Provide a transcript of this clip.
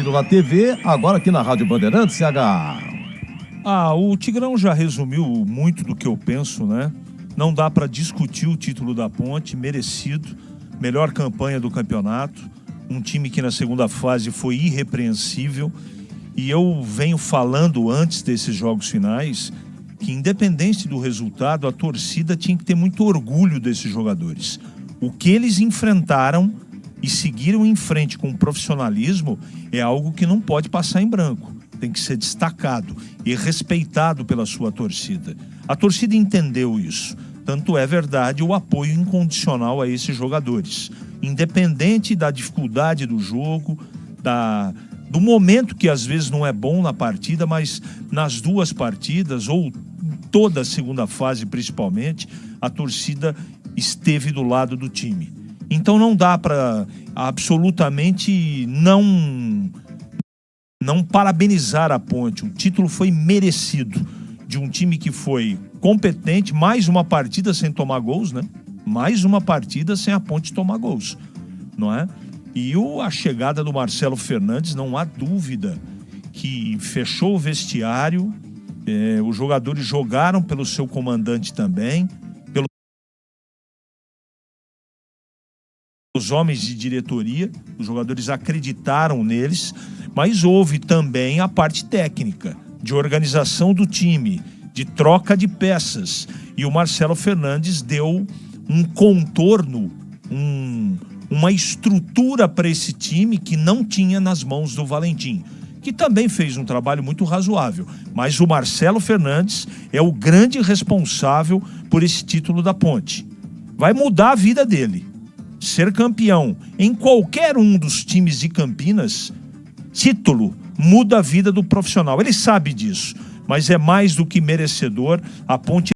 transmitido na TV, agora aqui na Rádio Bandeirantes, CH. O Tigrão já resumiu muito do que eu penso, né? Não dá para discutir o título da Ponte, merecido, melhor campanha do campeonato, um time que na segunda fase foi irrepreensível, e eu venho falando antes desses jogos finais que, independente do resultado, a torcida tinha que ter muito orgulho desses jogadores. O que eles enfrentaram e seguiram em frente com profissionalismo é algo que não pode passar em branco. Tem que ser destacado e respeitado pela sua torcida. A torcida entendeu isso. Tanto é verdade o apoio incondicional a esses jogadores. Independente da dificuldade do jogo, do momento que às vezes não é bom na partida, mas nas duas partidas, ou toda a segunda fase principalmente, a torcida esteve do lado do time. Então não dá para absolutamente não parabenizar a Ponte. O título foi merecido, de um time que foi competente, mais uma partida sem tomar gols, né? Mais uma partida sem a Ponte tomar gols, não é? E a chegada do Marcelo Fernandes, não há dúvida que fechou o vestiário, os jogadores jogaram pelo seu comandante também, os homens de diretoria, os jogadores acreditaram neles, mas houve também a parte técnica, de organização do time, de troca de peças, e o Marcelo Fernandes deu um contorno, uma estrutura para esse time que não tinha nas mãos do Valentim, que também fez um trabalho muito razoável, mas o Marcelo Fernandes é o grande responsável por esse título da Ponte. Vai mudar a vida dele. Ser campeão em qualquer um dos times de Campinas, título, muda a vida do profissional. Ele sabe disso, mas é mais do que merecedor. A Ponte